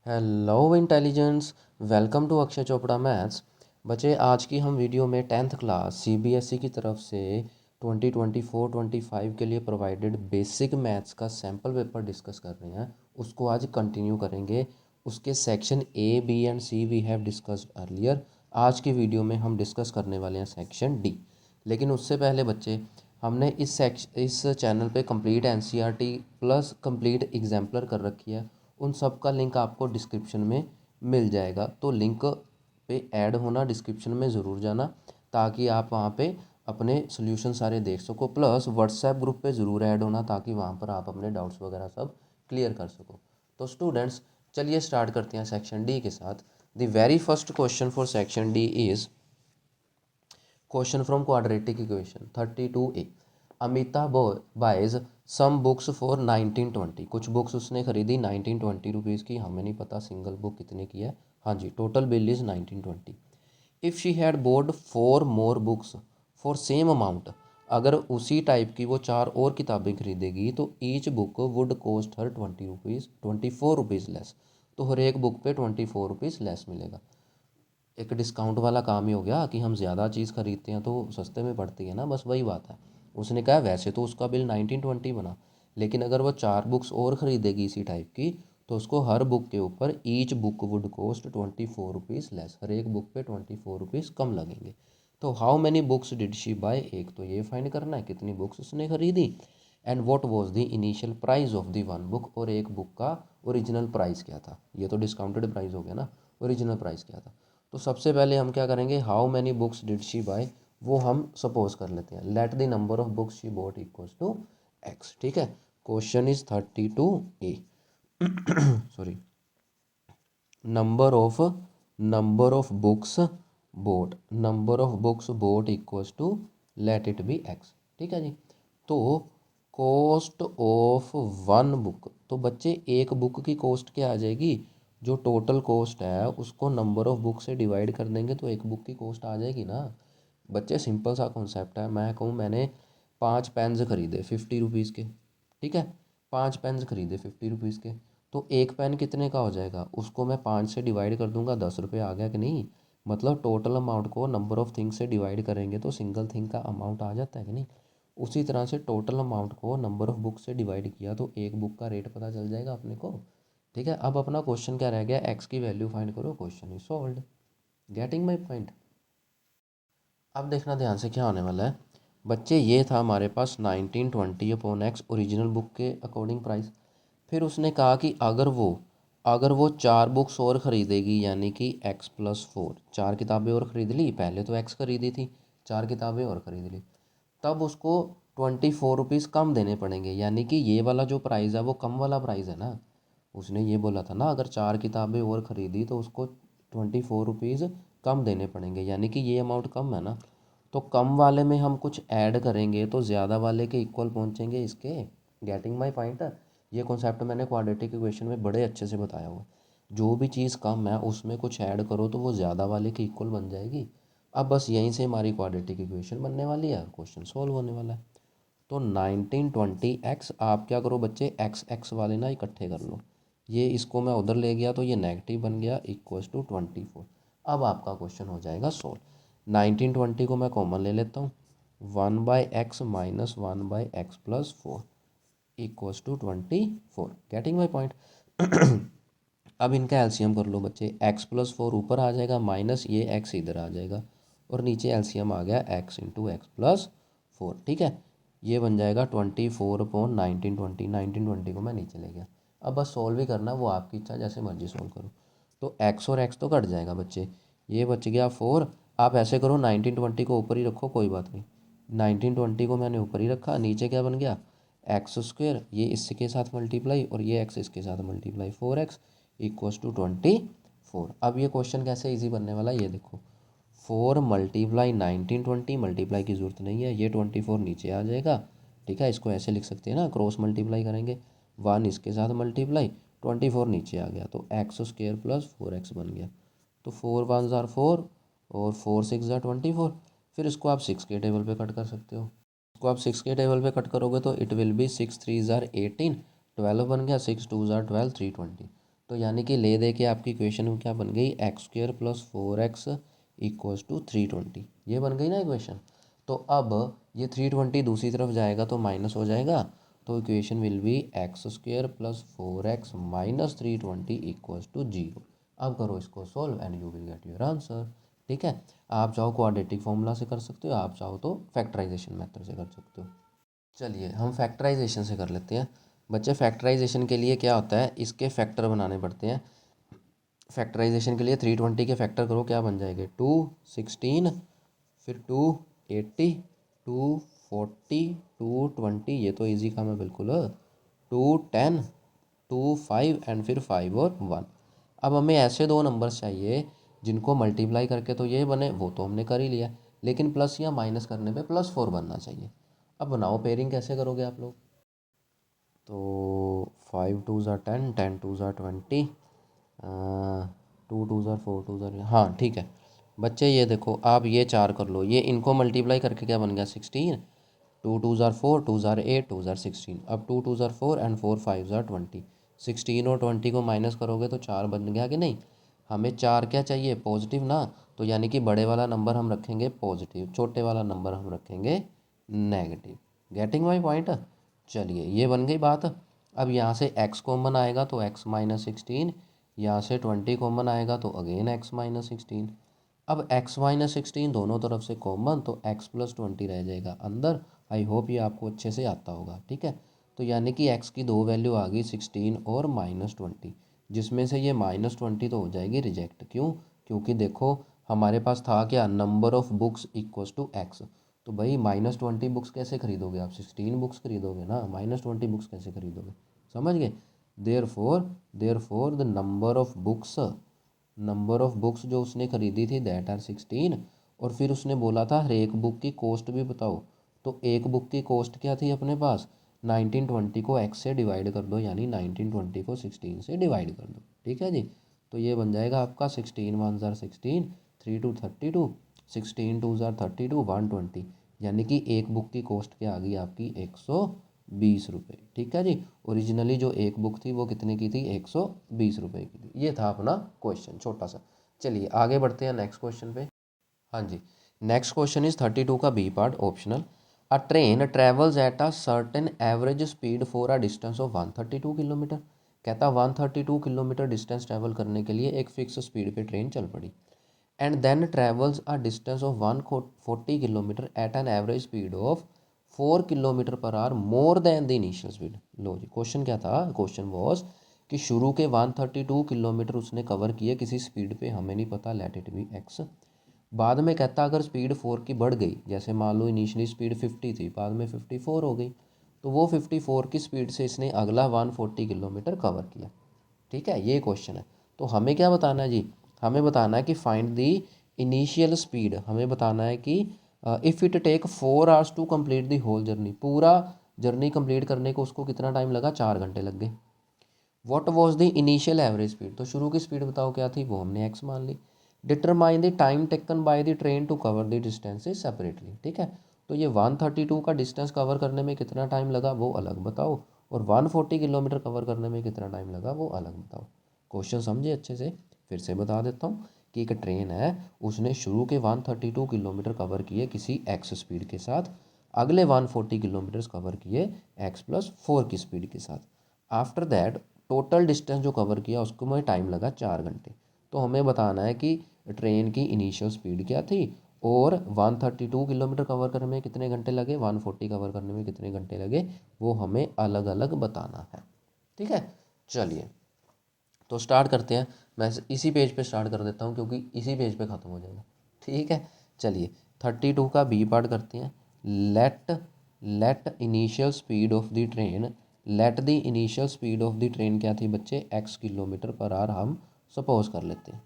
Hello intelligence. Welcome to Akshay Chopra maths. बच्चे आज की हम वीडियो में टेंथ क्लास सीबीएसई की तरफ से 2024-25 के लिए प्रोवाइडेड बेसिक मैथ्स का सैम्पल पेपर डिस्कस कर रहे हैं। उसको आज कंटिन्यू करेंगे। उसके section A B and C we have discussed earlier. आज की वीडियो में हम डिस्कस करने वाले हैं सेक्शन डी। लेकिन उससे पहले बच्चे हमने इस चैनल पे complete NCERT plus complete exemplar कर रखी है। उन सब का लिंक आपको डिस्क्रिप्शन में मिल जाएगा, तो लिंक पे ऐड होना, डिस्क्रिप्शन में ज़रूर जाना ताकि आप वहाँ पे अपने सोल्यूशन सारे देख सको। प्लस व्हाट्सएप ग्रुप पे ज़रूर ऐड होना ताकि वहाँ पर आप अपने डाउट्स वगैरह सब क्लियर कर सको। तो स्टूडेंट्स चलिए स्टार्ट करते हैं सेक्शन डी के साथ। The very first question for section D is question from quadratic equation 32A। Amita buys some books for 1920। कुछ बुक्स उसने खरीदी 1920 की। हमें नहीं पता सिंगल बुक कितने की है। हाँ जी, total bill is 1920। If she had bought 4 more books for same amount. अगर उसी टाइप की वो 4 और किताबें खरीदेगी तो each book would cost her 24 rupees less. तो हर एक बुक पे 24 रुपीज़ लेस मिलेगा। एक डिस्काउंट वाला काम ही हो गया कि हम ज़्यादा चीज़ खरीदते हैं तो सस्ते में पड़ती है ना, बस वही बात है। उसने कहा वैसे तो उसका बिल 1920 बना, लेकिन अगर वो 4 बुक्स और ख़रीदेगी इसी टाइप की तो उसको हर बुक के ऊपर each book would cost 24 rupees less. हर एक बुक पे 24 रुपीज़ कम लगेंगे। तो how many books did she buy, एक तो ये फाइंड करना है कितनी बुक्स उसने खरीदी। And what was the initial price of the one book, और एक बुक का ओरिजिनल प्राइस क्या था। ये तो डिस्काउंटेड प्राइस हो गया ना, ओरिजिनल प्राइस क्या था। तो सबसे पहले हम क्या करेंगे, how many books did she buy वो हम सपोज कर लेते हैं। Let the number of books she bought equals to X. ठीक है, question is 32A। Sorry, number of books bought, number of books bought equals to let it be X. ठीक है जी। तो कॉस्ट ऑफ वन बुक, तो बच्चे एक book की कॉस्ट क्या आ जाएगी, जो टोटल कॉस्ट है उसको नंबर ऑफ बुक से डिवाइड कर देंगे तो एक बुक की कॉस्ट आ जाएगी ना। बच्चे सिंपल सा कॉन्सेप्ट है। मैं कहूँ मैंने 5 पेन्स खरीदे 50 रुपीज़ के। ठीक है, 5 पेन्स खरीदे 50 रुपीज़ के। तो एक पेन कितने का हो जाएगा, उसको मैं 5 से डिवाइड कर दूंगा, 10 रुपये आ गया कि नहीं। मतलब टोटल अमाउंट को नंबर ऑफ़ थिंग्स से डिवाइड करेंगे तो सिंगल थिंग का अमाउंट आ जाता है कि नहीं। उसी तरह से टोटल अमाउंट को नंबर ऑफ़ बुक से डिवाइड किया तो एक बुक का रेट पता चल जाएगा अपने को। ठीक है, अब अपना क्वेश्चन क्या रह गया, एक्स की वैल्यू फाइंड करो, question is solved. Getting my point. अब देखना ध्यान से क्या होने वाला है बच्चे। ये था हमारे पास 1920/x ओरिजिनल बुक के अकॉर्डिंग प्राइस। फिर उसने कहा कि अगर वो 4 बुक्स और ख़रीदेगी, यानी कि x+4, 4 किताबें और ख़रीद ली। पहले तो x खरीदी थी, 4 किताबें और ख़रीद ली, तब उसको 24 रुपीज़ कम देने पड़ेंगे। यानी कि ये वाला जो प्राइस है वो कम वाला प्राइस है ना। उसने ये बोला था ना, अगर 4 किताबें और ख़रीदी तो उसको 24 रुपीज़ कम देने पड़ेंगे, यानी कि ये अमाउंट कम है ना। तो कम वाले में हम कुछ ऐड करेंगे तो ज़्यादा वाले के इक्वल पहुंचेंगे इसके। Getting my point. ये कॉन्सेप्ट मैंने क्वाड्रेटिक इक्वेशन में बड़े अच्छे से बताया हुआ है। जो भी चीज़ कम है उसमें कुछ ऐड करो तो वो ज़्यादा वाले के इक्वल बन जाएगी। अब बस यहीं से हमारी क्वाड्रेटिक इक्वेशन बनने वाली है और क्वेश्चन सॉल्व होने वाला है। तो 1920x, आप क्या करो बच्चे, एक्स एक्स वाले ना इकट्ठे कर लो। ये इसको मैं उधर ले गया तो ये नेगेटिव बन गया, इक्वल्स टू 24। अब आपका क्वेश्चन हो जाएगा सोल्व। 1920 को मैं कॉमन ले लेता हूँ, 1/x minus 1/x+4 equals to 24। Getting my point. अब इनका एलसीएम कर लो बच्चे। x+4 ऊपर आ जाएगा, माइनस ये x इधर आ जाएगा, और नीचे एलसीएम आ गया x × x+4। ठीक है, ये बन जाएगा 24/1920। को मैं नीचे ले गया। अब बस सॉल्व ही करना, वो आपकी इच्छा, जैसे मर्जी सॉल्व करो। तो x और x तो कट जाएगा बच्चे, ये बच गया 4। आप ऐसे करो, 1920 को ऊपर ही रखो, कोई बात नहीं। 1920 को मैंने ऊपर ही रखा, नीचे क्या बन गया, x², ये इसके साथ मल्टीप्लाई और ये x इसके साथ मल्टीप्लाई, 4x इक्वल्स टू 24। अब ये क्वेश्चन कैसे इजी बनने वाला है ये देखो। 4 मल्टीप्लाई 1920, मल्टीप्लाई की ज़रूरत नहीं है, ये 24 नीचे आ जाएगा। ठीक है, इसको ऐसे लिख सकते हैं ना, क्रॉस मल्टीप्लाई करेंगे, 1 इसके साथ मल्टीप्लाई, 24 नीचे आ गया तो x² + 4x बन गया। तो 4 1 ज़ार 4 और 4 6 ज़ार 24। फिर इसको आप 6 के टेबल पे कट कर सकते हो। इसको आप 6 के टेबल पे कट करोगे तो इट विल बी 6 3 ज़ार 18, 12 बन गया, 6 2 ज़ार 12, 320। तो यानी कि ले दे के आपकी इक्वेशन क्या बन गई, x² + 4x = 320। ये बन गई ना इक्वेशन। तो अब ये 320 दूसरी तरफ जाएगा तो माइनस हो जाएगा, तो equation will be x² + 4x - 320 = 0। अब करो इसको solve and you will get your answer. ठीक है, आप चाहो क्वाड्रेटिक फॉर्मूला से कर सकते हो, आप चाहो तो फैक्टराइजेशन मेथड से कर सकते हो। चलिए हम फैक्टराइजेशन से कर लेते हैं। बच्चे फैक्टराइजेशन के लिए क्या होता है, इसके फैक्टर बनाने पड़ते हैं। फैक्टराइजेशन के लिए 320 के फैक्टर करो, क्या बन जाएंगे, 216, फिर 280, 240, 220, ये तो इजी काम है बिल्कुल, 210, 25 एंड फिर 5 और 1। अब हमें ऐसे दो नंबर्स चाहिए जिनको मल्टीप्लाई करके तो ये बने, वो तो हमने कर ही लिया, लेकिन प्लस या माइनस करने पे +4 बनना चाहिए। अब बनाओ पेयरिंग, कैसे करोगे आप लोग। तो 5 2 ज़ा 10, 10 2 ज़ा 20, 2 2 ज़ा 4, 2 ज़ा, हाँ ठीक है बच्चे, ये देखो आप ये 4 कर लो, ये इनको मल्टीप्लाई करके क्या बन गया 16, 2 2 ज़ा 4, 2 ज़ा 8, 2 ज़ा 16। अब 2 2 ज़ा 4 एंड 4 5 ज़ा 20, 16 और 20 को माइनस करोगे तो 4 बन गया कि नहीं। हमें 4 क्या चाहिए, पॉजिटिव ना, तो यानी कि बड़े वाला नंबर हम रखेंगे पॉजिटिव, छोटे वाला नंबर हम रखेंगे नेगेटिव। Getting my point. चलिए ये बन गई बात। अब यहाँ से x कॉमन आएगा तो x - 16, यहाँ से 20 कॉमन आएगा तो अगेन x - 16। अब x - 16 दोनों तरफ से कॉमन, तो x + 20 रह जाएगा अंदर। आई होप ये आपको अच्छे से आता होगा। ठीक है, तो यानी कि x की दो वैल्यू आ गई 16 और -20, जिसमें से ये -20 तो हो जाएगी रिजेक्ट। क्यों, क्योंकि देखो हमारे पास था क्या, नंबर ऑफ़ बुक्स = x। तो भाई -20 बुक्स कैसे खरीदोगे आप, 16 बुक्स खरीदोगे ना, -20 बुक्स कैसे खरीदोगे, समझ गए। Therefore the number of books जो उसने खरीदी थी दैट आर 16। और फिर उसने बोला था हर एक बुक की कॉस्ट भी बताओ, तो एक बुक की कॉस्ट क्या थी अपने पास, 1920 को x से डिवाइड कर दो, यानी 1920 को 16 से डिवाइड कर दो। ठीक है जी, तो ये बन जाएगा आपका 16 1 ज़ार 16, 3 2 32, 16 2 ज़ार 32, 120, यानी कि एक बुक की कॉस्ट क्या आ गई आपकी 120 रुपये। ठीक है जी, ओरिजिनली जो एक बुक थी वो कितने की थी, 120 रुपये की थी। ये था अपना क्वेश्चन छोटा सा। चलिए आगे बढ़ते हैं नेक्स्ट क्वेश्चन पे। हाँ जी, नेक्स्ट क्वेश्चन इज 32 का B part optional. A train travels at a certain average speed for a distance of 132 kilometre. कहता 132 किलोमीटर डिस्टेंस ट्रैवल करने के लिए एक फिक्स स्पीड पे ट्रेन चल पड़ी, and then travels a distance of 140 kilometre at an average speed of 4 kilometre per hour more than the initial speed. लो जी, क्वेश्चन क्या था, क्वेश्चन वॉज कि शुरू के 132 किलोमीटर उसने कवर किए किसी स्पीड पे, हमें नहीं पता, लेट इट बी एक्स। बाद में कहता अगर स्पीड 4 की बढ़ गई, जैसे मान लो इनिशियली स्पीड 50 थी, बाद में 54 हो गई, तो वो 54 की स्पीड से इसने अगला 140 किलोमीटर कवर किया। ठीक है, ये क्वेश्चन है। तो हमें क्या बताना है जी, हमें बताना है कि फाइंड दी इनिशियल स्पीड। हमें बताना है कि if it take 4 hours to complete the whole journey, पूरा जर्नी कंप्लीट करने को उसको कितना टाइम लगा, 4 घंटे लग गए। What was the initial average speed, तो शुरू की स्पीड बताओ क्या थी, वो हमने एक्स मान ली। Determine the time taken by the train to cover the distances separately. ठीक है, तो ये 132 का डिस्टेंस कवर करने में कितना टाइम लगा वो अलग बताओ, और 140 किलोमीटर कवर करने में कितना टाइम लगा वो अलग बताओ। क्वेश्चन समझे अच्छे से, फिर से बता देता हूँ कि एक ट्रेन है, उसने शुरू के 132 किलोमीटर कवर किए किसी एक्स स्पीड के साथ, अगले 140 किलोमीटर्स कवर किए x + 4 की स्पीड के साथ। आफ्टर दैट टोटल डिस्टेंस जो कवर किया उसको में टाइम लगा 4 घंटे। तो हमें बताना है कि ट्रेन की इनिशियल स्पीड क्या थी, और 132 किलोमीटर कवर करने में कितने घंटे लगे, 140 कवर करने में कितने घंटे लगे, वो हमें अलग अलग बताना है। ठीक है, चलिए तो स्टार्ट करते हैं। मैं इसी पेज पे स्टार्ट कर देता हूँ क्योंकि इसी पेज पे ख़त्म हो जाएगा। ठीक है, चलिए 32 का बी पार्ट करते हैं। Let let initial speed of the train, let the initial speed of the train क्या थी बच्चे, x किलोमीटर पर आवर हम सपोज कर लेते हैं।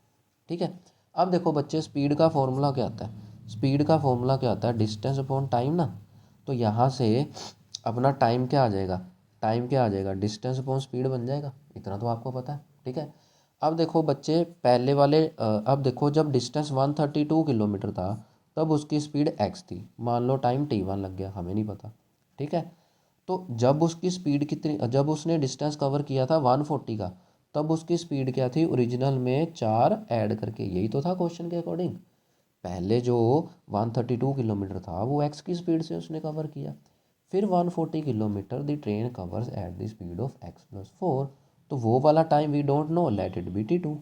ठीक है, अब देखो बच्चे स्पीड का फॉर्मूला क्या आता है, स्पीड का फॉर्मूला क्या होता है, डिस्टेंस अपॉन टाइम ना। तो यहाँ से अपना टाइम क्या आ जाएगा, टाइम क्या आ जाएगा, डिस्टेंस अपॉन स्पीड बन जाएगा, इतना तो आपको पता है। ठीक है, अब देखो बच्चे पहले वाले अब देखो जब डिस्टेंस 132 किलोमीटर था तब उसकी स्पीड x थी, मान लो टाइम t1 लग गया, हमें नहीं पता। ठीक है, तो जब उसकी स्पीड कितनी, जब उसने डिस्टेंस कवर किया था 140 का, तब उसकी स्पीड क्या थी ओरिजिनल में 4 ऐड करके, यही तो था क्वेश्चन के अकॉर्डिंग। पहले जो 132 किलोमीटर था वो एक्स की स्पीड से उसने कवर किया, फिर 140 kilometre the train covers at the speed of X plus 4, तो वो वाला time we don't know, let it be T2।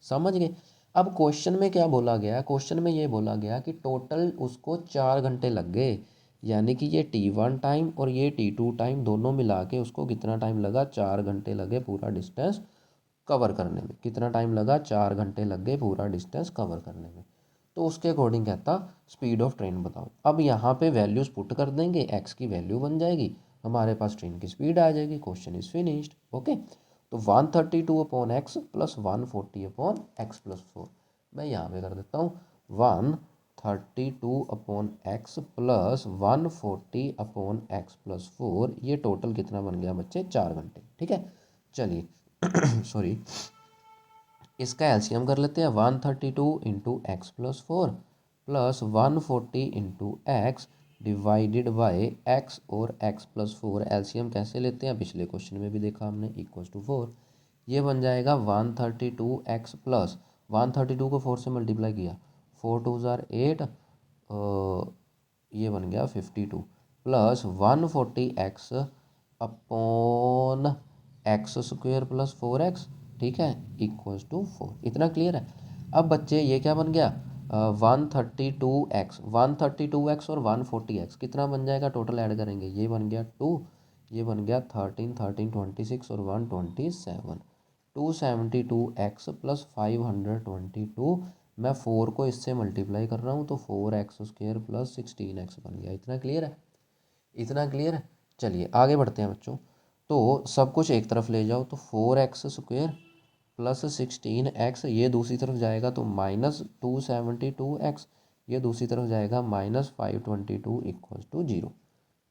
समझ गए। अब क्वेश्चन में क्या बोला गया, क्वेश्चन में ये बोला गया कि टोटल उसको 4 घंटे लग गए, यानी कि ये T1 टाइम और ये T2 टाइम दोनों मिला के उसको कितना टाइम लगा, 4 घंटे लगे पूरा डिस्टेंस कवर करने में। कितना टाइम लगा, 4 घंटे लग गए पूरा डिस्टेंस कवर करने में। तो उसके अकॉर्डिंग कहता स्पीड ऑफ ट्रेन बताओ। अब यहाँ पे वैल्यूज पुट कर देंगे, एक्स की वैल्यू बन जाएगी, हमारे पास ट्रेन की स्पीड आ जाएगी, क्वेश्चन इज फिनिश्ड। ओके, तो 132/x प्लस 140/x+4, मैं यहाँ पे कर देता हूँ 132/x प्लस 140/x+4, ये टोटल कितना बन गया बच्चे, 4 घंटे। ठीक है, चलिए सॉरी, इसका एलसीएम कर लेते हैं। 132 × x+4 plus 140 × x divided by x और x+4, एलसीएम कैसे लेते हैं पिछले क्वेश्चन में भी देखा हमने, =4। ये बन जाएगा 132x प्लस 132 को 4 से मल्टीप्लाई किया, 4 2 ज़ार 8, ये बन गया 52 plus 140x upon x² plus 4x, ठीक है, =4। इतना क्लियर है। अब बच्चे ये क्या बन गया, 132x और 140x कितना बन जाएगा, टोटल ऐड करेंगे, ये बन गया 2, ये बन गया 13 13 26 और 127, 272x प्लस 522, मैं 4 को इससे मल्टीप्लाई कर रहा हूँ तो 4x² प्लस 16x बन गया। इतना क्लियर है, इतना क्लियर है। चलिए आगे बढ़ते हैं बच्चों, तो सब कुछ एक तरफ ले जाओ, तो 4x² प्लस 16x, ये दूसरी तरफ जाएगा तो -272x, ये दूसरी तरफ जाएगा -522 = 0।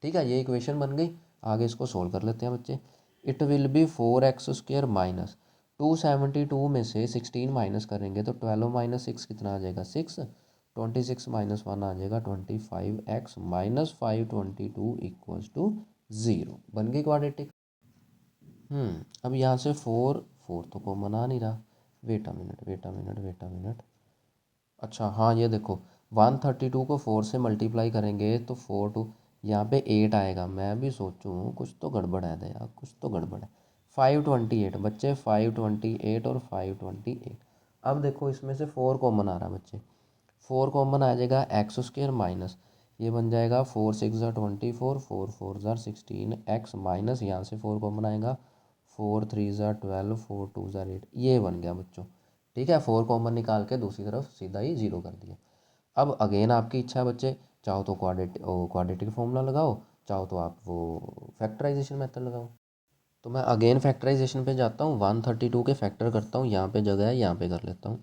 ठीक है, ये इक्वेशन बन गई। आगे इसको सोल्व कर लेते हैं बच्चे। It will be 4x² minus 272 में से 16 माइनस करेंगे तो 12 - 6 कितना आ जाएगा, 6, 26 - 1 आ जाएगा 25x - 522 = 0, बन गई क्वाड्रेटिक। अब यहाँ से 4 4 तो कॉमन आ नहीं रहा, वेट अ मिनट। अच्छा हाँ, ये देखो 132 को 4 से मल्टीप्लाई करेंगे तो 4 2, यहाँ पे 8 आएगा, मैं भी सोचूं कुछ तो गड़बड़ है दया, कुछ तो गड़बड़ है। 528 बच्चे, 528 और 528। अब देखो इसमें से 4 कॉमन आ रहा है बच्चे, 4 कॉमन आ जाएगा, x² माइनस, ये बन जाएगा 4 6 ज़ार 24, 4 4 ज़ार 16 x माइनस, यहाँ से 4 कॉमन आएगा, 4 3 ज़ार 12, 4 2 ज़ार 8, ये बन गया बच्चों। ठीक है, 4 कॉमन निकाल के दूसरी तरफ सीधा ही 0 कर दिया। अब अगेन आपकी इच्छा है बच्चे, चाहो तो क्वाड्रेटिक फॉर्मूला लगाओ, चाहो तो आप वो फैक्टराइजेशन मेथड लगाओ। तो मैं अगेन फैक्टराइजेशन पे जाता हूँ, 132 के फैक्टर करता हूँ, यहाँ पे जगह है, यहाँ पे कर लेता हूँ।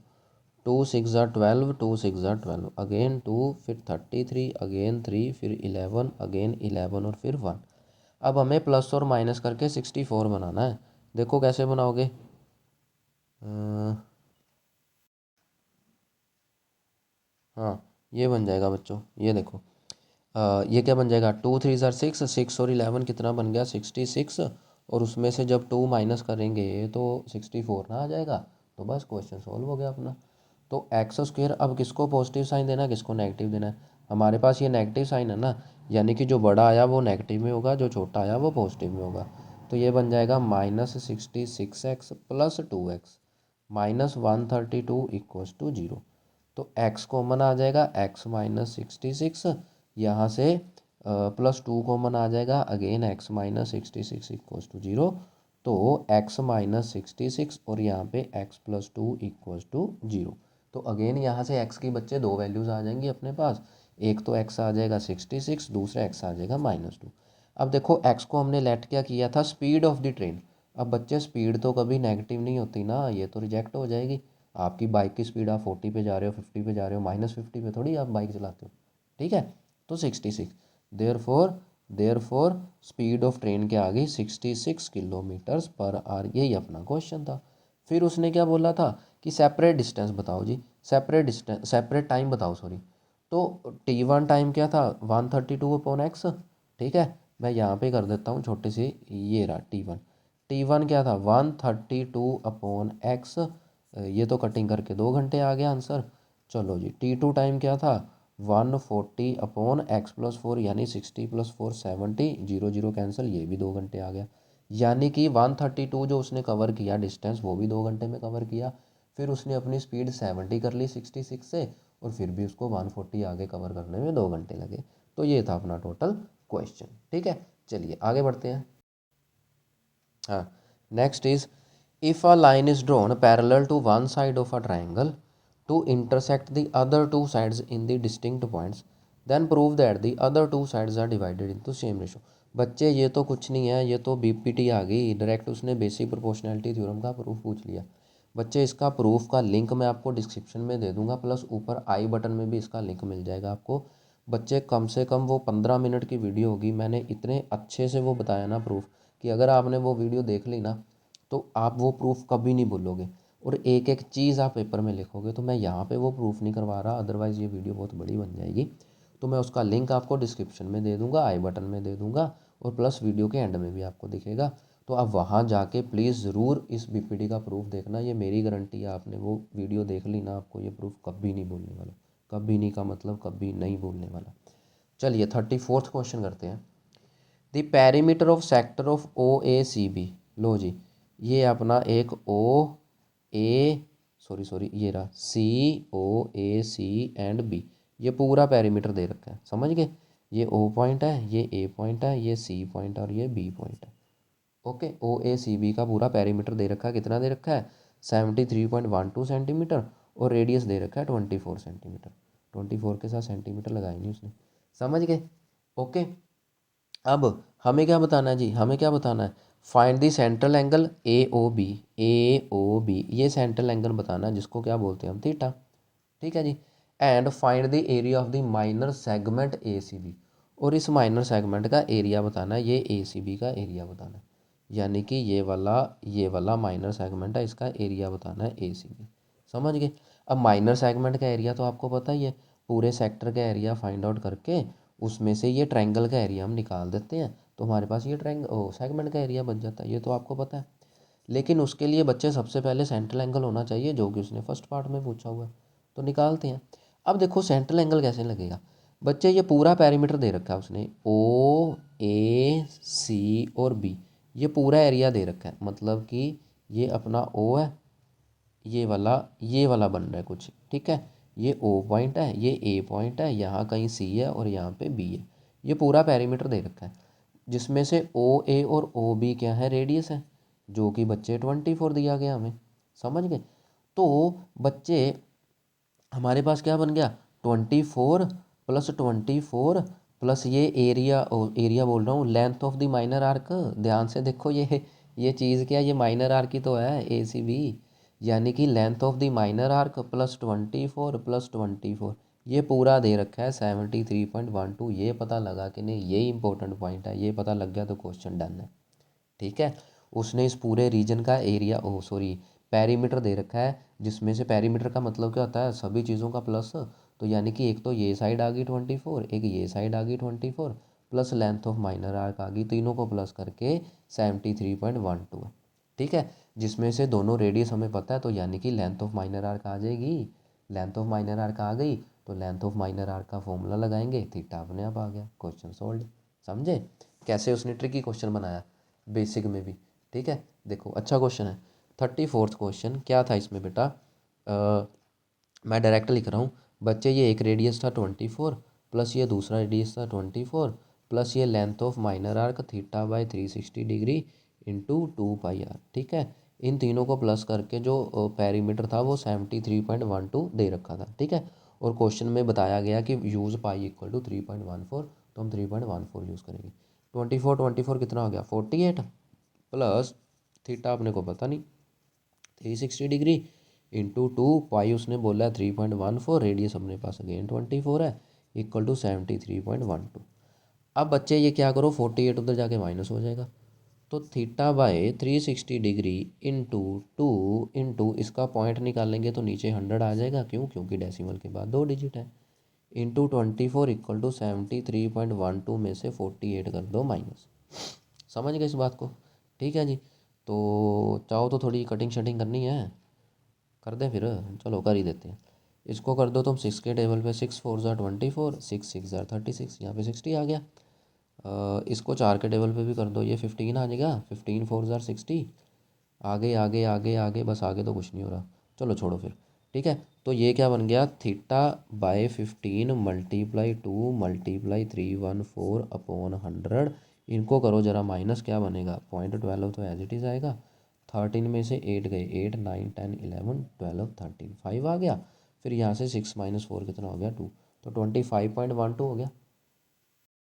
2 6 ज़ार 12, 2 6 ज़ार 12, अगेन 2, फिर 33, अगेन 3, फिर 11, अगेन 11 और फिर 1। अब हमें प्लस और माइनस करके 64 बनाना है। देखो कैसे बनाओगे, हाँ ये बन जाएगा बच्चों, ये देखो, ये क्या बन जाएगा, 2 3 ज़ार 6, 6 और 11 कितना बन गया, 66, और उसमें से जब 2 माइनस करेंगे तो 64 ना आ जाएगा, तो बस क्वेश्चन सॉल्व हो गया अपना। तो x², अब किसको पॉजिटिव साइन देना है, किसको नेगेटिव देना है, हमारे पास ये नेगेटिव साइन है ना, यानी कि जो बड़ा आया वो नेगेटिव में होगा, जो छोटा आया वो पॉजिटिव में होगा। तो ये बन जाएगा -66x प्लस 2x -132 = 0। तो x कॉमन आ जाएगा, x -66, यहाँ से +2 कॉमन आ जाएगा, अगेन x -66 = 0। तो x -66 और यहाँ पे x + 2 = 0। तो अगेन यहाँ से x की बच्चे दो वैल्यूज़ आ जाएंगी अपने पास, एक तो x आ जाएगा 66, दूसरा x आ जाएगा -2। अब देखो x को हमने लेट क्या किया था, स्पीड ऑफ द ट्रेन। अब बच्चे स्पीड तो कभी नेगेटिव नहीं होती ना, ये तो रिजेक्ट हो जाएगी। आपकी बाइक की स्पीड आप 40 पे जा रहे हो, 50 पे जा रहे हो, -50 पे थोड़ी आप बाइक चलाते हो। ठीक है, तो 66, देयरफॉर स्पीड ऑफ ट्रेन के आगे 66 km/h, यही अपना क्वेश्चन था। फिर उसने क्या बोला था कि सेपरेट डिस्टेंस बताओ जी, सेपरेट टाइम बताओ, सॉरी। तो T1 टाइम क्या था, 132/x। ठीक है, मैं यहाँ पे कर देता हूँ छोटे से, ये रहा T1। T1 क्या था 132/x, ये तो कटिंग करके 2 घंटे आ गया आंसर। चलो जी T2 टाइम क्या था 140/x+4 यानी 60+4 70, 0 0 कैंसिल, ये भी 2 घंटे आ गया। यानी कि 132 जो उसने कवर किया डिस्टेंस वो भी 2 घंटे में कवर किया। फिर उसने अपनी स्पीड 70 कर ली 66 से, और फिर भी उसको 140 आगे कवर करने में 2 घंटे लगे। तो ये था अपना टोटल क्वेश्चन। ठीक है, चलिए आगे बढ़ते हैं। हाँ, next is if a line is drawn parallel to one side of a triangle to intersect the other two sides in the distinct points, then prove that the other two sides are divided into same ratio. बच्चे ये तो कुछ नहीं है, ये तो BPT आ गई direct, उसने बेसिक प्रोपोर्शनैलिटी थ्योरम का प्रूफ पूछ लिया। बच्चे इसका प्रूफ का लिंक मैं आपको डिस्क्रिप्शन में दे दूंगा, प्लस ऊपर आई बटन में भी इसका लिंक मिल जाएगा आपको। बच्चे कम से कम वो 15 मिनट की वीडियो होगी, मैंने इतने अच्छे से वो बताया ना प्रूफ, कि अगर आपने वो वीडियो देख ली ना तो आप वो प्रूफ कभी नहीं भूलोगे, और एक एक चीज़ आप पेपर में लिखोगे। तो मैं यहाँ पे वो प्रूफ नहीं करवा रहा, अदरवाइज़ ये वीडियो बहुत बड़ी बन जाएगी। तो मैं उसका लिंक आपको डिस्क्रिप्शन में दे दूँगा, आई बटन में दे दूँगा, और प्लस वीडियो के एंड में भी आपको दिखेगा। तो आप वहाँ जाके प्लीज़ ज़रूर इस बीपीटी का प्रूफ देखना, ये मेरी गारंटी है। आपने वो वीडियो देख ली ना, आपको ये प्रूफ कभी नहीं भूलने वाला। कभी नहीं का मतलब कभी नहीं भूलने वाला। चलिए 34th क्वेश्चन करते हैं। The perimeter of sector of OACB। लो जी, ये अपना एक ए सॉरी ये रहा COAC&B, ये पूरा पेरीमीटर दे रखा है, समझ गए। ये O पॉइंट है, ये A पॉइंट है, ये C पॉइंट और ये B पॉइंट है। ओके, OACB का पूरा पेरीमीटर दे रखा है, कितना दे रखा है 73.12 सेंटीमीटर, और रेडियस दे रखा है 24 सेंटीमीटर। 24 के साथ सेंटीमीटर लगाए नहीं उसने, समझ गए। ओके, अब हमें क्या बताना है जी, हमें क्या बताना है, find the central angle A O B, ये सेंट्रल एंगल बताना है, जिसको क्या बोलते हैं हम थीटा। ठीक है जी। And find the area of the minor segment ACB, और इस माइनर सेगमेंट का एरिया बताना है, ये ACB का एरिया बताना है। यानी कि ये वाला माइनर सेगमेंट है, इसका एरिया बताना है ACB, समझ गए। अब माइनर सेगमेंट का एरिया तो आपको पता ही है, पूरे सेक्टर का एरिया फाइंड आउट करके उसमें से ये ट्रायंगल का एरिया हम निकाल देते हैं, तो हमारे पास ये सेगमेंट का एरिया बन जाता है, ये तो आपको पता है। लेकिन उसके लिए बच्चे सबसे पहले सेंट्रल एंगल होना चाहिए, जो कि उसने फर्स्ट पार्ट में पूछा हुआ है। तो निकालते हैं। अब देखो सेंट्रल एंगल कैसे लगेगा। बच्चे ये पूरा पैरीमीटर दे रखा है उसने, OAC और B, ये पूरा एरिया दे रखा है, मतलब कि ये अपना O है, ये वाला बन रहा है कुछ, ठीक है। ये O पॉइंट है, ये A पॉइंट है, यहाँ कहीं C है और यहाँ पे B है। ये पूरा पैरीमीटर दे रखा है, जिसमें से OA और OB क्या है, रेडियस है, जो कि बच्चे 24 दिया गया हमें, समझ गए। तो बच्चे हमारे पास क्या बन गया 24 + 24 प्लस ये एरिया बोल रहा हूँ, length of the minor arc. ध्यान से देखो, ये चीज़ क्या है, ये माइनर आर्क ही तो है ACB। यानी कि length of the minor arc +24 ये पूरा दे रखा है 73.12। ये पता लगा कि नहीं, ये इंपॉर्टेंट पॉइंट है, ये पता लग गया तो क्वेश्चन डन है। ठीक है, उसने इस पूरे रीजन का एरिया पेरीमीटर दे रखा है, जिसमें से पेरीमीटर का मतलब क्या होता है, सभी चीज़ों का प्लस। तो यानी कि एक तो ये साइड आ गई 24, एक ये साइड आ गई 24, plus length of minor arc आ गई, तीनों को प्लस करके 73.12 है। ठीक है, जिसमें से दोनों रेडियस हमें पता है, तो यानी कि लेंथ ऑफ माइनर आर्क आ जाएगी। लेंथ ऑफ माइनर आर्क आ गई तो लेंथ ऑफ माइनर आर्क का फॉर्मूला लगाएंगे, थीटा अपने आप आ गया, क्वेश्चन सॉल्व। समझे कैसे उसने ट्रिकी क्वेश्चन बनाया, बेसिक में भी। ठीक है, देखो अच्छा क्वेश्चन है। 34th क्वेश्चन क्या था इसमें बेटा, मैं डायरेक्ट लिख रहा हूँ। बच्चे ये एक रेडियस था 24, प्लस ये दूसरा रेडियस था 24, प्लस ये length of minor arc θ/360 into 2πr। ठीक है, इन तीनों को प्लस करके जो पेरीमीटर था वो 73.12 दे रखा था। ठीक है, और क्वेश्चन में बताया गया कि यूज़ पाई = 3.14, तो हम 3.14 यूज़ करेंगे। 24 कितना हो गया 48, प्लस थीटा अपने को पता नहीं 360 इंटू 2 पाई उसने बोला है 3.14, रेडियस अपने पास अगेन 24 है, = 73.12। अब बच्चे ये क्या करो 48 उधर जाके माइनस हो जाएगा, तो θ/360 इंटू 2 इंटू इसका पॉइंट निकालेंगे तो नीचे 100 आ जाएगा, क्यों, क्योंकि डेसिमल के बाद 2 डिजिट है, इंटू 24 = 73.12 में से 48 कर दो माइनस। समझ गए इस बात को। ठीक है जी, तो चाहो तो थोड़ी कटिंग शटिंग करनी है, कर दें फिर, चलो कर ही देते हैं। इसको कर दो तुम 6 के टेबल पे, 6 4 ज़ा 24, 6 6 ज़ा 36, यहाँ पे 60 आ गया। इसको 4 के टेबल पे भी कर दो, ये 15 आ जाएगा, 15 4 ज़ा 60। आगे आगे आगे आगे, बस आगे तो कुछ नहीं हो रहा, चलो छोड़ो फिर। ठीक है, तो ये क्या बन गया, theta by 15 multiply 2 multiply 314 upon 100। इनको करो जरा माइनस, क्या बनेगा, 0.12 तो एज इट इज़ आएगा। 13 में से 8 गए, 8 9 10 11 12 13, 5 आ गया। फिर यहाँ से 6 माइनस 4 कितना हो गया, 2, तो 25.12 हो गया।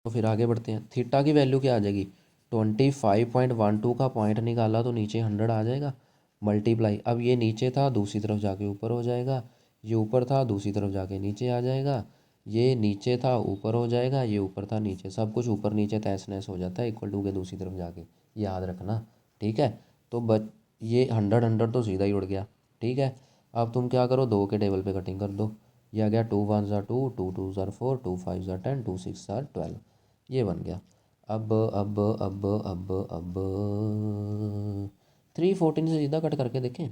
तो फिर आगे बढ़ते हैं, थीटा की वैल्यू क्या आ जाएगी, 25.12 का पॉइंट निकाला तो नीचे 100 आ जाएगा, मल्टीप्लाई, अब ये नीचे था दूसरी तरफ जाके ऊपर हो जाएगा, ये ऊपर था दूसरी तरफ जाके नीचे आ जाएगा, ये नीचे था ऊपर हो जाएगा, ये ऊपर था नीचे, सब कुछ ऊपर नीचे तहस नहस हो जाता है इक्वल टू के दूसरी तरफ जाके, याद रखना। ठीक है, तो ये 100 तो सीधा ही उड़ गया। ठीक है, अब तुम क्या करो, 2 के टेबल पे कटिंग कर दो, ये आ गया 2 1 ज़ा 2, 2 2 ज़ा 4, 2 5 ज़ा 10, 2 6 ज़ा 12, ये बन गया। अब 314 से सीधा कट करके देखें,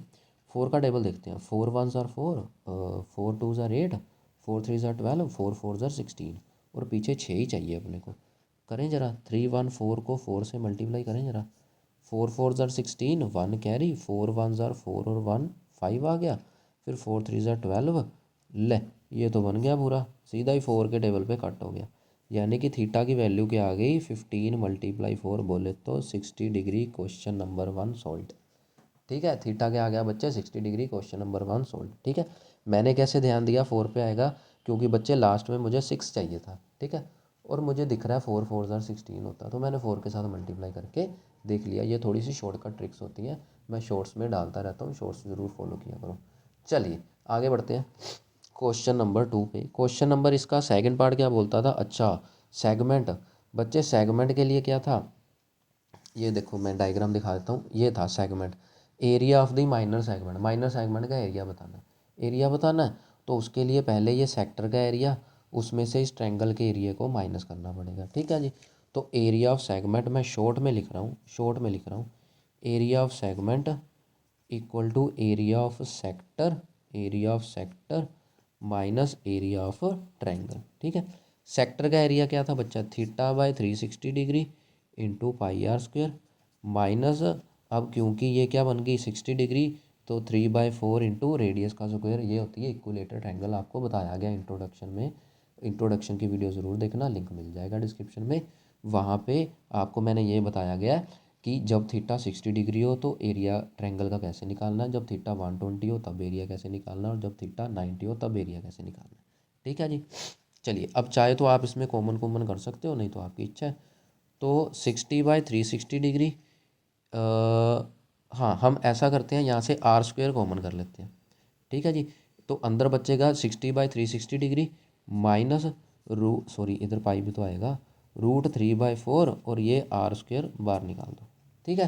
4 का टेबल देखते हैं, 4 1 ज़ार 4, 4 2 ज़ार 8, 4 3 ज़ार 12, 4 4 ज़ार 16, और पीछे 6 ही चाहिए अपने को। करें जरा, 3 1 4 को 4 से मल्टीप्लाई करें जरा, 4 4 ज़ार 16, 1 कैरी, 4 1 ज़ार 4 और 1 5 आ गया, फिर 4 3 ज़ार 12, ले ये तो बन गया पूरा, सीधा ही 4 के टेबल पे कट हो गया। यानी कि थीटा की वैल्यू क्या आ गई, 15 मल्टीप्लाई 4 बोले तो 60 डिग्री, क्वेश्चन नंबर 1 सॉल्व। ठीक है, थीटा क्या आ गया बच्चे, 60 डिग्री, क्वेश्चन नंबर 1 सॉल्व। ठीक है, मैंने कैसे ध्यान दिया 4 पे आएगा, क्योंकि बच्चे लास्ट में मुझे 6 चाहिए था। ठीक है, और मुझे दिख रहा है 4 4 ज़ार 16 होता, तो मैंने 4 के साथ मल्टीप्लाई करके देख लिया। ये थोड़ी सी शॉर्टकट ट्रिक्स होती हैं, मैं शॉर्ट्स में डालता रहता हूँ, शॉर्ट्स ज़रूर फॉलो किया करो। चलिए आगे बढ़ते हैं क्वेश्चन नंबर 2 पे। क्वेश्चन नंबर इसका सेकंड पार्ट क्या बोलता था, अच्छा सेगमेंट, बच्चे सेगमेंट के लिए क्या था, ये देखो मैं डायग्राम दिखा देता हूँ, ये था segment, area of the minor segment, minor segment का एरिया बताना है, एरिया बताना है, तो उसके लिए पहले ये सेक्टर का एरिया, उसमें से इस ट्रायंगल के एरिया को माइनस करना पड़ेगा। ठीक है जी, तो एरिया ऑफ सेगमेंट मैं शॉर्ट में लिख रहा हूँ, शॉर्ट में लिख रहा हूँ, area of segment equal to area of sector, area of sector minus area of triangle. ठीक है, सेक्टर का एरिया क्या था बच्चा, theta by 360 degree into pi R square, minus, अब क्योंकि ये क्या बन गई 60 डिग्री, तो 3/4 इंटू रेडियस का स्क्वायर, ये होती है इक्विलेटरल ट्रायंगल, आपको बताया गया इंट्रोडक्शन में, इंट्रोडक्शन की वीडियो ज़रूर देखना, लिंक मिल जाएगा डिस्क्रिप्शन में, वहाँ पे आपको मैंने ये बताया गया कि जब थीटा 60 डिग्री हो तो एरिया ट्रायंगल का कैसे निकालना है, जब थीटा 120 हो तब एरिया कैसे निकालना है, और जब थीटा 90 हो तब एरिया कैसे निकालना है। ठीक है जी, चलिए अब चाहे तो आप इसमें कॉमन कॉमन कर सकते हो, नहीं तो आपकी इच्छा है। तो 60/360 डिग्री, हाँ हम ऐसा करते हैं, यहाँ से आर स्क्वेयर कॉमन कर लेते हैं। ठीक है जी, तो अंदर बचेगा 60/360 डिग्री माइनस सॉरी इधर पाई भी तो आएगा, √3/4, और ये आर स्क्वेयर बाहर निकाल दो। ठीक है,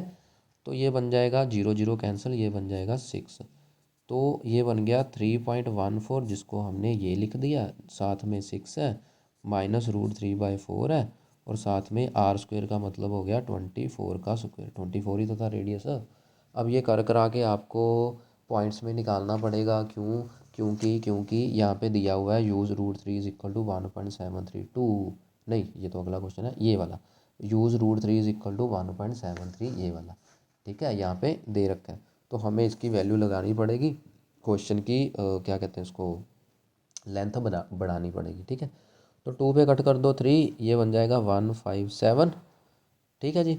तो ये बन जाएगा 0 0 कैंसिल, ये बन जाएगा 6, तो ये बन गया 3.14, जिसको हमने ये लिख दिया, साथ में 6 है, माइनस √3/4 है, और साथ में आर स्क्वेयर का मतलब हो गया 24 का स्क्वेयर, 24 ही तो था रेडियस। अब ये कर करा के आपको पॉइंट्स में निकालना पड़ेगा, क्यों, क्योंकि यहाँ पे दिया हुआ है यूज़ √3 इज इक्वल टू 1.732, नहीं ये तो अगला क्वेश्चन है, ये वाला यूज़ √3 इज इक्वल टू 1.73, ये वाला। ठीक है, यहाँ पे दे रखा है, तो हमें इसकी वैल्यू लगानी पड़ेगी, क्वेश्चन की क्या कहते हैं उसको, लेंथ बढ़ानी पड़ेगी। ठीक है, तो 2 पे कट कर दो 3, ये बन जाएगा 157। ठीक है जी,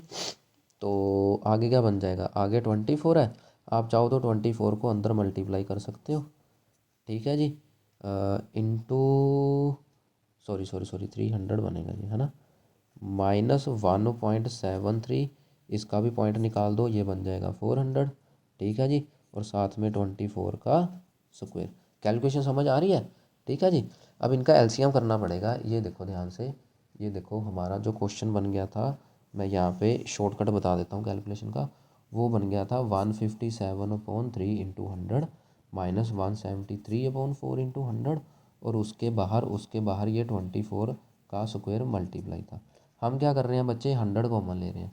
तो आगे क्या बन जाएगा, आगे 24 है, आप चाहो तो 24 को अंदर मल्टीप्लाई कर सकते हो। ठीक है जी, इंटू, सॉरी सॉरी सॉरी 300 बनेगा ये, है ना, माइनस 1.73, इसका भी पॉइंट निकाल दो, ये बन जाएगा 400। ठीक है जी, और साथ में 24 का स्क्वायर, कैलकुलेशन समझ आ रही है। ठीक है जी, अब इनका एलसीएम करना पड़ेगा, ये देखो ध्यान से, ये देखो हमारा जो क्वेश्चन बन गया था, मैं यहाँ पे शॉर्टकट बता देता हूँ कैलकुलेशन का, वो बन गया था 157/3 इंटू 100 माइनस 173/4 इंटू 100, और उसके बाहर ये 24 का स्क्वायर मल्टीप्लाई था। हम क्या कर रहे हैं बच्चे, 100 कॉमन ले रहे हैं,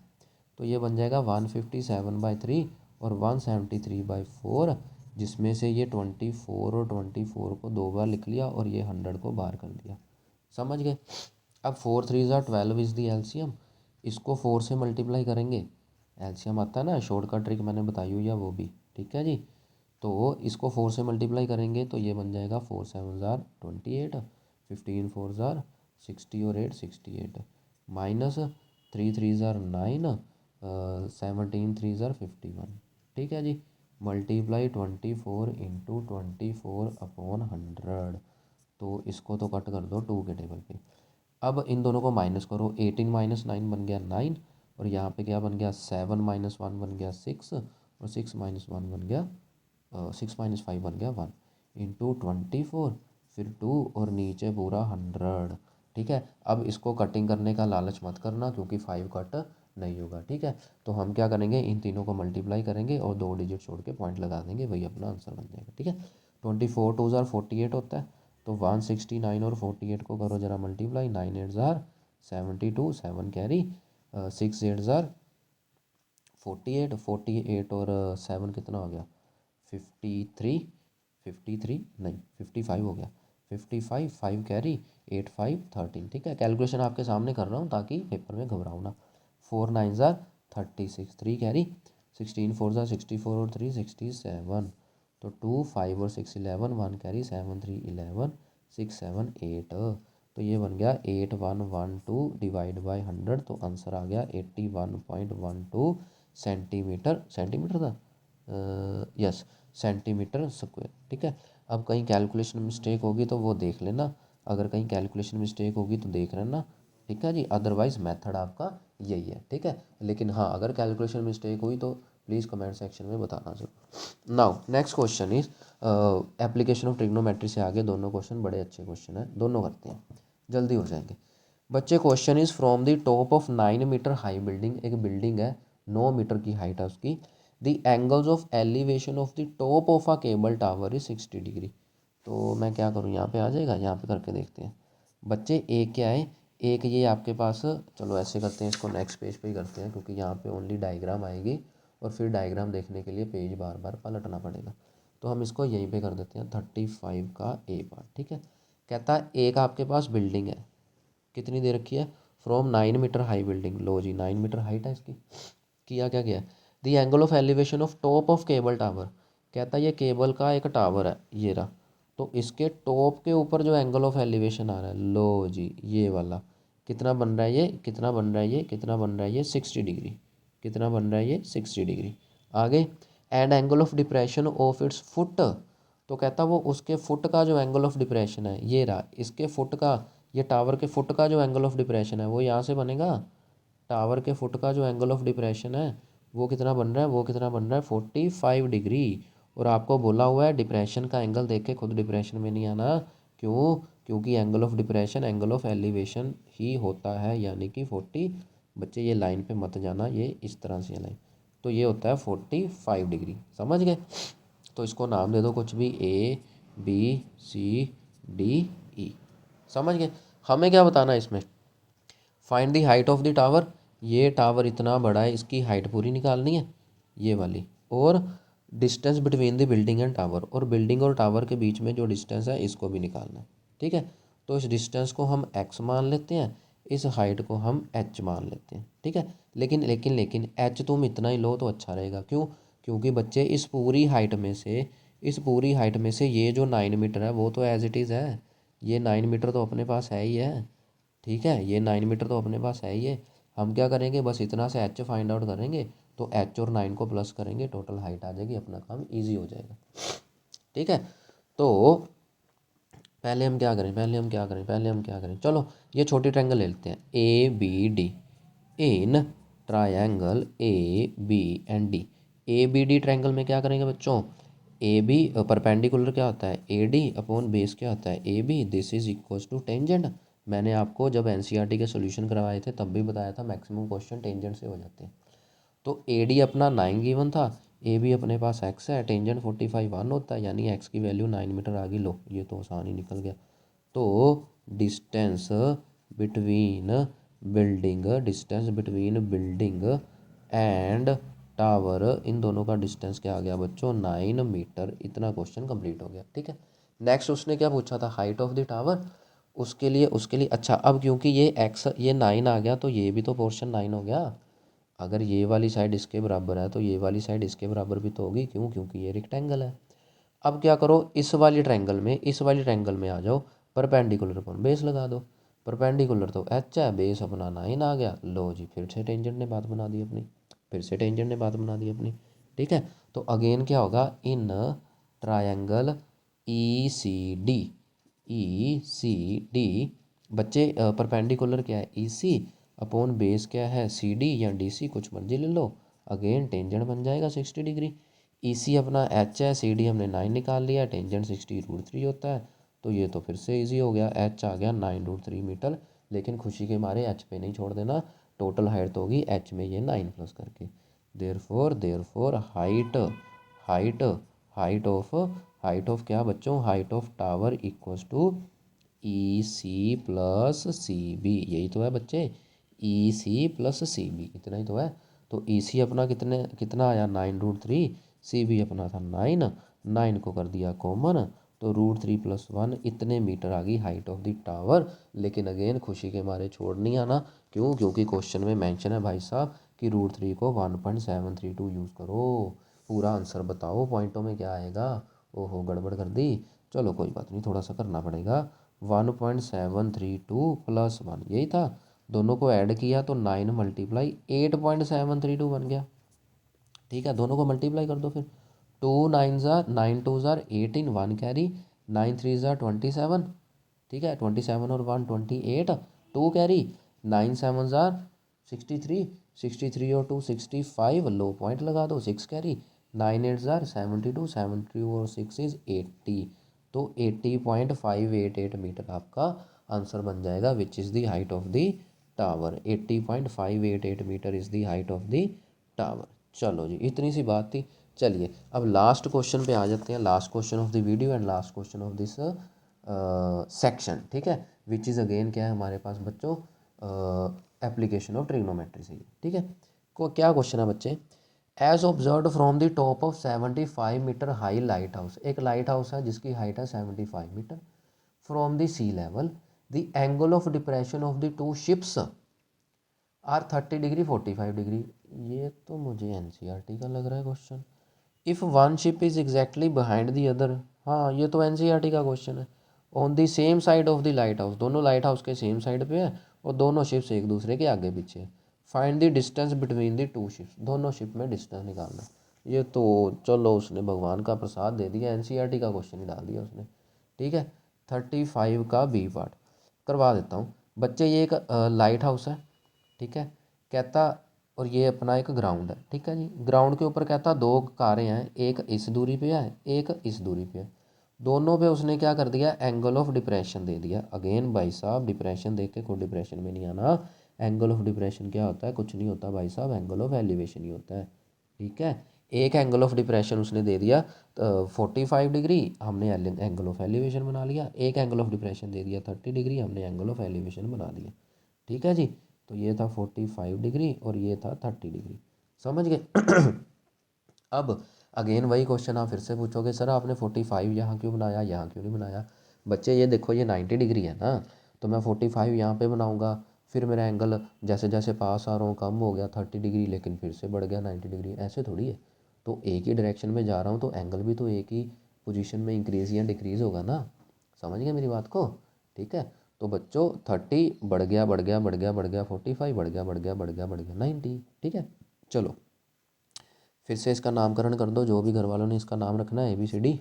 तो ये बन जाएगा 157/3 और 173/4, जिसमें से ये 24 और 24 को 2 बार लिख लिया और ये 100 को बाहर कर दिया। समझ गए। अब 4 3 ज़ा 12 इज़ दी एलसीएम, इसको 4 से मल्टीप्लाई करेंगे, एलसीएम आता है ना, शॉर्टकट ट्रिक मैंने बताई हुई है वो भी, ठीक है जी। तो इसको 4 से मल्टीप्लाई करेंगे तो ये बन जाएगा 4 7 ज़ार 28, 15 4 ज़ार 60 और 8 68, माइनस 3 3 ज़ार 9, 17 3 ज़ार 51, ठीक है जी। मल्टीप्लाई 24 इंटू 24/100, तो इसको तो कट कर दो 2 के टेबल पे। अब इन दोनों को माइनस करो, 18 माइनस 9 बन गया 9, और यहाँ पे क्या बन गया 7 माइनस 1 बन गया 6, और 6 माइनस 1 बन गया 6 माइनस 5 बन गया 1, इंटू 24, फिर 2 और नीचे पूरा 100, ठीक है। अब इसको कटिंग करने का लालच मत करना क्योंकि 5 कट नहीं होगा, ठीक है। तो हम क्या करेंगे, इन तीनों को मल्टीप्लाई करेंगे और 2 डिजिट छोड़ के पॉइंट लगा देंगे, वही अपना आंसर बन जाएगा, ठीक है। 24 2 ज़ार 48 होता है, तो 169 और 48 को करो ज़रा मल्टीप्लाई, 9 8 ज़ार 72, 7 कैरी, 6 8 ज़ार 48, 48 और 7 कितना हो गया 53, 53 नहीं 55 हो गया, 55 5 कैरी 8 5 13, ठीक है। कैलकुलेशन आपके सामने कर रहा हूँ ताकि पेपर में घबराओ ना। 4 9 ज़ार 36, 3 कैरी, 16 4 ज़ार 64 और 3 67, तो 2 5 और 6 11, 1 कैरी 7 3 11, 6 7 8, तो ये बन गया 8112 डिवाइड बाय 100, तो आंसर आ गया 81.12 सेंटीमीटर, सेंटीमीटर था, यस सेंटीमीटर स्क्वायर, ठीक है। अब कहीं कैलकुलेशन मिस्टेक होगी तो वो देख लेना, अगर कहीं कैलकुलेशन मिस्टेक होगी तो देख लेना, ठीक है जी। अदरवाइज मेथड आपका यही है, ठीक है। लेकिन हाँ, अगर कैलकुलेशन मिस्टेक हुई तो प्लीज़ कमेंट सेक्शन में बताना जरूर। Now next question is application of trigonometry से आगे दोनों क्वेश्चन बड़े अच्छे क्वेश्चन हैं, दोनों करते हैं, जल्दी हो जाएंगे बच्चे। Question is from the top of 9 metre high building, एक बिल्डिंग है 9 मीटर की हाइट है उसकी, the angles of elevation of the top of a cable tower is 60 degree. तो मैं क्या करूँ, यहाँ पे आ जाएगा, यहाँ पे करके देखते हैं बच्चे। एक क्या है, एक ये आपके पास, चलो ऐसे करते हैं, इसको नेक्स्ट पेज पे ही करते हैं क्योंकि यहाँ पे ओनली डायग्राम आएगी और फिर डायग्राम देखने के लिए पेज बार बार पलटना पड़ेगा। तो हम इसको यहीं पे कर देते हैं 35 का ए पार्ट, ठीक है। कहता है एक आपके पास बिल्डिंग है, कितनी दे रखी है, फ्रॉम 9 मीटर हाई बिल्डिंग, लो जी 9 मीटर हाइट है इसकी। किया क्या गया, the angle of elevation of top of cable tower, कहता है ये केबल का एक टावर है ये रहा, तो इसके टॉप के ऊपर जो एंगल ऑफ एलिवेशन आ रहा है, लो जी ये वाला, कितना बन रहा है ये, कितना बन रहा है ये, कितना बन रहा है ये 60 डिग्री, कितना बन रहा है ये 60 डिग्री। आगे and angle of depression of its foot, तो कहता वो उसके फुट का जो एंगल ऑफ डिप्रेशन है ये रहा, इसके फुट का, ये टावर के फुट का जो एंगल ऑफ डिप्रेशन है वो यहाँ से बनेगा, टावर के फुट का जो एंगल ऑफ डिप्रेशन है वो कितना बन रहा है, वो कितना बन रहा है 45 डिग्री। और आपको बोला हुआ है डिप्रेशन का एंगल देख के खुद डिप्रेशन में नहीं आना, क्यों, क्योंकि angle of depression angle of elevation ही होता है, यानी कि 40, बच्चे ये लाइन पे मत जाना, ये इस तरह से लाइन, तो ये होता है 45 डिग्री, समझ गए। तो इसको नाम दे दो कुछ भी, ए बी सी डी ई, समझ गए। हमें क्या बताना है इसमें, find the height of the tower, ये टावर इतना बड़ा है इसकी हाइट पूरी निकालनी है ये वाली, और distance between the building and tower, और बिल्डिंग और टावर के बीच में जो डिस्टेंस है इसको भी निकालना है, ठीक है। तो इस डिस्टेंस को हम x मान लेते हैं, इस हाइट को हम h मान लेते हैं, ठीक है। लेकिन लेकिन लेकिन h तुम इतना ही लो तो अच्छा रहेगा, क्यों, क्योंकि बच्चे इस पूरी हाइट में से, इस पूरी हाइट में से ये जो 9 मीटर है वो तो एज इट इज़ है, ये 9 मीटर तो अपने पास है ही है, ठीक है, ये 9 मीटर तो अपने पास है ही है। हम क्या करेंगे, बस इतना से एच फाइंड आउट करेंगे, तो एच और 9 को प्लस करेंगे, टोटल हाइट आ जाएगी, अपना काम इजी हो जाएगा, ठीक है। तो पहले हम क्या करें, पहले हम क्या करें, पहले हम क्या करें, चलो ये छोटी ट्रायंगल ले लेते हैं, A B D, in triangle A B and D, A B D triangle में क्या करेंगे बच्चों, ए बी परपेंडिकुलर क्या होता है, ए डी अपॉन बेस क्या होता है, A B, this is equals to tangent. मैंने आपको जब एनसीईआरटी के सॉल्यूशन करवाए थे तब भी बताया था मैक्सिमम क्वेश्चन टेंजेंट से हो जाते हैं। तो ए डी अपना 9 गिवन था, ए बी अपने पास एक्स है, टेंजेंट 45 1 होता है, यानी एक्स की वैल्यू 9 मीटर आ गई, लो ये तो आसान ही निकल गया। तो distance between building, distance between building and tower, इन दोनों का डिस्टेंस क्या आ गया बच्चों 9 मीटर। इतना क्वेश्चन कंप्लीट हो गया। ठीक है, नेक्स्ट उसने क्या पूछा था, हाइट ऑफ द टावर। उसके लिए अच्छा, अब क्योंकि ये एक्स ये 9 आ गया तो ये भी तो पोर्शन 9 हो गया। अगर ये वाली साइड इसके बराबर है तो ये वाली साइड इसके बराबर भी तो होगी, क्यों, क्योंकि ये रेक्टेंगल है। अब क्या करो, इस वाली ट्रायंगल में आ जाओ, परपेंडिकुलर पर बेस लगा दो। परपेंडिकुलर तो एच है, बेस अपना 9 आ गया। लो जी, फिर से टेंजेंट ने बात बना दी अपनी, ठीक है, तो अगेन क्या होगा, in triangle E C D बच्चे, परपेंडिकुलर क्या है ई सी, अपॉन बेस क्या है सी डी या डी सी, कुछ मर्जी ले लो। अगेन टेंजेंट बन जाएगा 60 डिग्री। ई सी अपना एच है, सी डी हमने 9 निकाल लिया, टेंजेंट 60√3 होता है। तो ये तो फिर से इजी हो गया, एच आ गया 9√3 मीटर। लेकिन खुशी के मारे एच पे नहीं छोड़ देना, टोटल हाइट तो होगी एच में ये 9 प्लस करके। Therefore height height height of क्या बच्चों, height of tower equals to E C plus C B. यही तो है बच्चे, ई सी प्लस सी बी, इतना ही तो है। तो ई सी अपना कितना आया 9√3, सी बी अपना था 9, 9 को कर दिया कॉमन, तो √3 + 1 इतने मीटर आ गई हाइट ऑफ द टावर। लेकिन अगेन खुशी के मारे छोड़ नहीं आना, क्यों, क्योंकि क्वेश्चन में मेंशन है भाई साहब कि √3 को 1.732 यूज़ करो। पूरा आंसर बताओ पॉइंटों में क्या आएगा। ओहो, गड़बड़ कर दी। चलो कोई बात नहीं, थोड़ा सा करना पड़ेगा। 1.732 + 1 यही था, दोनों को ऐड किया तो 9 × 8.732 बन गया। ठीक है, दोनों को मल्टीप्लाई कर दो फिर। 2 9 ज़ार 9 2 ज़ार 18, 1 कैरी, 9 3 ज़ार 27। ठीक है, 27 और 1 28, 2 कैरी, 9 7 ज़ार 63, 63 और 2 65, लो पॉइंट लगा दो, 6 कैरी, 9 8 ज़ार 72, 72 और 6 इज़ 80। तो 80.588 मीटर आपका आंसर बन जाएगा, which is the height of the tower. 80.588 metre is the height of the tower. चलो जी, इतनी सी बात थी। चलिए अब लास्ट क्वेश्चन पे आ जाते हैं, last question of the video and last question of this section. ठीक है, विच इज़ अगेन क्या है हमारे पास बच्चों, एप्लीकेशन ऑफ ट्रिग्नोमेट्री से। ठीक है, को क्या क्वेश्चन है बच्चे, as observe from the top of 75 metre high lighthouse. एक लाइट हाउस है जिसकी हाइट है 75 metre, from the sea level the angle of depression of the two ships are 30 degree 45 degree. ये तो मुझे एनसीईआरटी का लग रहा है question. If one ship is exactly behind the other, हाँ ये तो एनसीईआरटी का क्वेश्चन है। On the same side of the light house, दोनों लाइट हाउस के सेम साइड पे है और दोनों शिप्स एक दूसरे के आगे पीछे है। Find the distance between the two ships, दोनों शिप में डिस्टेंस निकालना। ये तो चलो उसने भगवान का प्रसाद दे दिया, एनसीईआरटी का क्वेश्चन ही डाल दिया उसने। ठीक है, 35 का बी पार्ट करवा देता हूँ बच्चे। ये एक लाइट हाउस है, ठीक है, कहता, और ये अपना एक ग्राउंड है। ठीक है जी, ग्राउंड के ऊपर कहता दो कारें हैं, एक इस दूरी पे है एक इस दूरी पे है। दोनों पे उसने क्या कर दिया, एंगल ऑफ डिप्रेशन दे दिया। अगेन भाई साहब डिप्रेशन देख के कोई डिप्रेशन में नहीं आना। एंगल ऑफ डिप्रेशन क्या होता है, कुछ नहीं होता भाई साहब, एंगल ऑफ एलिवेशन ही होता है। ठीक है, एक एंगल ऑफ डिप्रेशन उसने दे दिया 45 डिग्री, हमने एंगल ऑफ एलिवेशन बना लिया। एक एंगल ऑफ डिप्रेशन दे दिया 30 डिग्री, हमने एंगल ऑफ एलिवेशन बना दिया। ठीक है जी, तो ये था 45 डिग्री और ये था 30 डिग्री, समझ गए। अब अगेन वही क्वेश्चन आप फिर से पूछोगे, सर आपने 45 यहाँ क्यों बनाया, यहाँ क्यों नहीं बनाया। बच्चे ये देखो, ये 90 डिग्री है ना, तो मैं 45 यहाँ पे बनाऊँगा, फिर मेरा एंगल जैसे जैसे पास आ रहा हूँ कम हो गया 30 डिग्री, लेकिन फिर से बढ़ गया 90 डिग्री, ऐसे थोड़ी है। तो एक ही डायरेक्शन में जा रहा हूँ तो एंगल भी तो एक ही पोजीशन में इंक्रीज़ या डिक्रीज़ होगा ना, समझ गए मेरी बात को। ठीक है, तो बच्चों 30 बढ़ गया बढ़ गया बढ़ गया बढ़ गया 45 बढ़ गया बढ़ गया बढ़ गया बढ़ गया 90। ठीक है, चलो फिर से इसका नामकरण कर दो, जो भी घर वालों ने इसका नाम रखना है ABCD।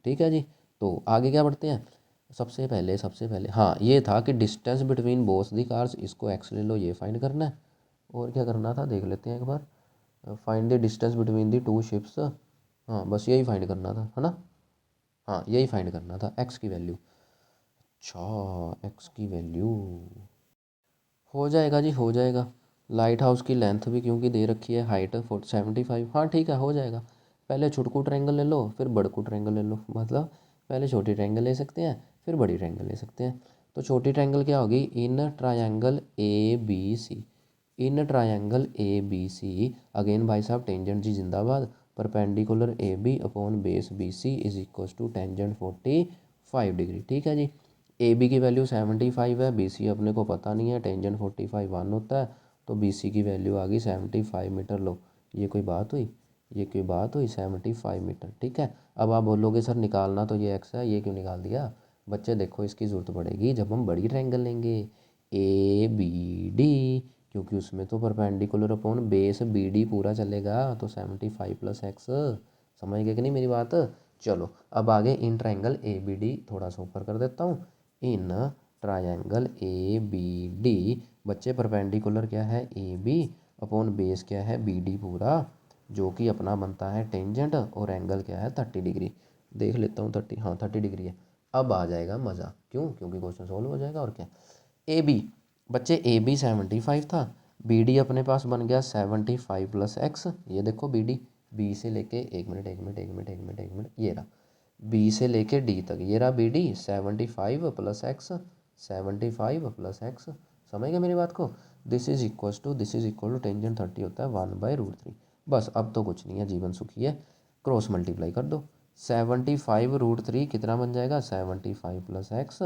ठीक है जी, तो आगे क्या बढ़ते हैं। सबसे पहले हाँ ये था कि distance between both the cars, इसको एक्स ले लो, ये फाइंड करना है। और क्या करना था देख लेते हैं एक बार, find the distance between the two ships. हाँ बस यही फाइंड करना था, है ना, हाँ यही फाइंड करना था, एक्स की वैल्यू। अच्छा, एक्स की वैल्यू हो जाएगा जी, हो जाएगा। लाइट हाउस की लेंथ भी क्योंकि दे रखी है, हाइट 75, हाँ ठीक है हो जाएगा। पहले छोटकू ट्रायंगल ले लो फिर बड़कू ट्रायंगल ले लो, मतलब पहले छोटी ट्रायंगल ले सकते हैं फिर बड़ी ट्रायंगल ले सकते हैं। तो छोटी ट्रायंगल क्या होगी, in triangle ABC, in triangle A B C, again भाई साहब टेंजेंट जी जिंदाबाद, perpendicular A B upon base B C is equal to tangent 45 degree. ठीक है जी। ए बी की वैल्यू 75 है, बी सी अपने को पता नहीं है, टेंजेंट 45 1 होता है, तो बी सी की वैल्यू आ गई 75 मीटर। लो ये कोई बात हुई, ये कोई बात हुई, 75 मीटर। ठीक है। अब आप बोलोगे सर निकालना तो ये एक्स है, ये क्यों निकाल दिया? बच्चे देखो इसकी ज़रूरत पड़ेगी जब हम बड़ी ट्रायंगल लेंगे, ए बी डी, क्योंकि उसमें तो perpendicular upon base B D पूरा चलेगा, तो 75 प्लस एक्स। समझ गए कि नहीं मेरी बात? चलो अब आगे in triangle A B D थोड़ा सा ऊपर कर देता हूँ। In triangle A B D, बच्चे परपेंडिकुलर क्या है ए बी, अपॉन बेस क्या है बी डी पूरा, जो कि अपना बनता है टेंजेंट, और एंगल क्या है 30 डिग्री। देख लेता हूँ 30, हाँ 30 डिग्री है। अब आ जाएगा मज़ा, क्यों? क्योंकि क्वेश्चन सोल्व हो जाएगा और क्या। ए बी, बच्चे ए बी 75 था, बी डी अपने पास बन गया 75 प्लस एक्स। ये देखो बी डी, बी से लेके एक मिनट एक मिनट एक मिनट एक मिनट एक मिनट, ये रहा बी से लेके डी तक, ये रहा B D 75 plus X, 75 plus X. समझ गए मेरी बात को? This is equal to, this is equal to tangent 30 होता है 1/√3। बस अब तो कुछ नहीं है, जीवन सुखी है। क्रॉस मल्टीप्लाई कर दो, 75√3 कितना बन जाएगा 75 प्लस एक्स,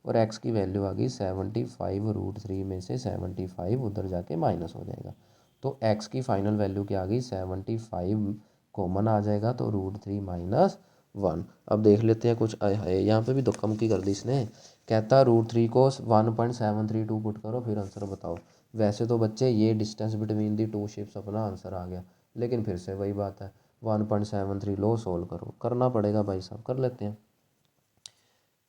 और एक्स की वैल्यू आ गई 75√3 में से 75 उधर जाके माइनस हो जाएगा, तो एक्स की फाइनल वैल्यू क्या आ गई 75 कॉमन आ जाएगा, तो √3 माइनस 1। अब देख लेते हैं कुछ यहाँ पे भी धक्का मुक्की कर दी इसने। कहता √3 को 1.732 पुट करो फिर आंसर बताओ। वैसे तो बच्चे ये distance between the two ships अपना आंसर आ गया, लेकिन फिर से वही बात है 1.73 लो सोल्व करो, करना पड़ेगा भाई साहब, कर लेते हैं,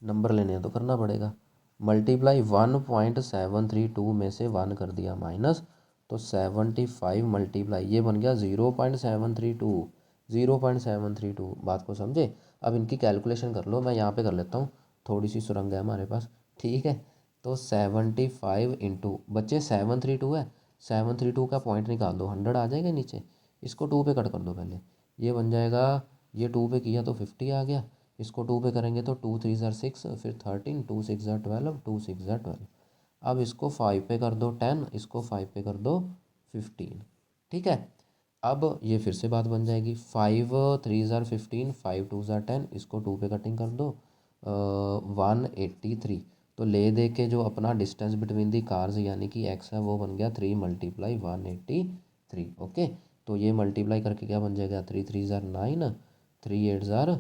नंबर लेने हैं तो करना पड़ेगा। मल्टीप्लाई 1.732 में से 1 कर दिया माइनस, तो 75 मल्टीप्लाई ये बन गया 0.732, 0.732। बात को समझे? अब इनकी कैलकुलेशन कर लो, मैं यहाँ पे कर लेता हूँ, थोड़ी सी सुरंग है हमारे पास। ठीक है, तो 75 इंटू, बच्चे 732 है, 732 का पॉइंट निकाल दो, 100 आ जाएगा नीचे, इसको 2 पे कट कर दो पहले, ये बन जाएगा, ये 2 पे किया तो 50 आ गया, इसको 2 पे करेंगे तो 2 3 ज़ार 6, फिर 13, 2 6 ज़ार 12, 2 6 ज़ार 12। अब इसको 5 पे कर दो 10, इसको 5 पे कर दो 15। ठीक है, अब ये फिर से बात बन जाएगी, 5 3 ज़ार 15, 5 2 ज़ार 10, इसको 2 पे कटिंग कर दो 183। तो ले दे के जो अपना डिस्टेंस बिटवीन दी कार्स यानी कि एक्स है वो बन गया 3 मल्टीप्लाई 183। ओके, तो ये मल्टीप्लाई करके क्या बन जाएगा 3 3 ज़ार 9, 3 8 ज़ार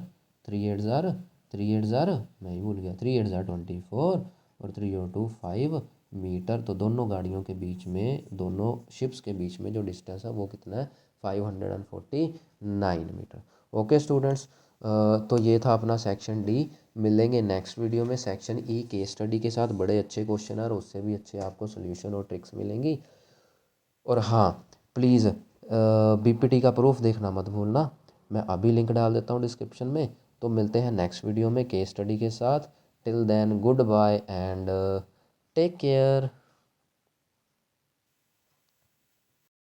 3 8 ज़ार 3 8 ज़ार, मैं ही भूल गया, 3 8 ज़ार 24, और 3 और 2 5 मीटर। तो दोनों गाड़ियों के बीच में, दोनों शिप्स के बीच में जो डिस्टेंस है वो कितना है 549 मीटर। ओके स्टूडेंट्स, तो ये था अपना सेक्शन डी। मिलेंगे नेक्स्ट वीडियो में सेक्शन ई केस स्टडी के साथ, बड़े अच्छे क्वेश्चन और उससे भी अच्छे आपको सोल्यूशन और ट्रिक्स मिलेंगी। और हाँ प्लीज़ बीपीटी का प्रूफ देखना मत भूलना, मैं अभी लिंक डाल देता हूँ डिस्क्रिप्शन में। तो मिलते हैं नेक्स्ट वीडियो में केस स्टडी के साथ। Till then goodbye and take care.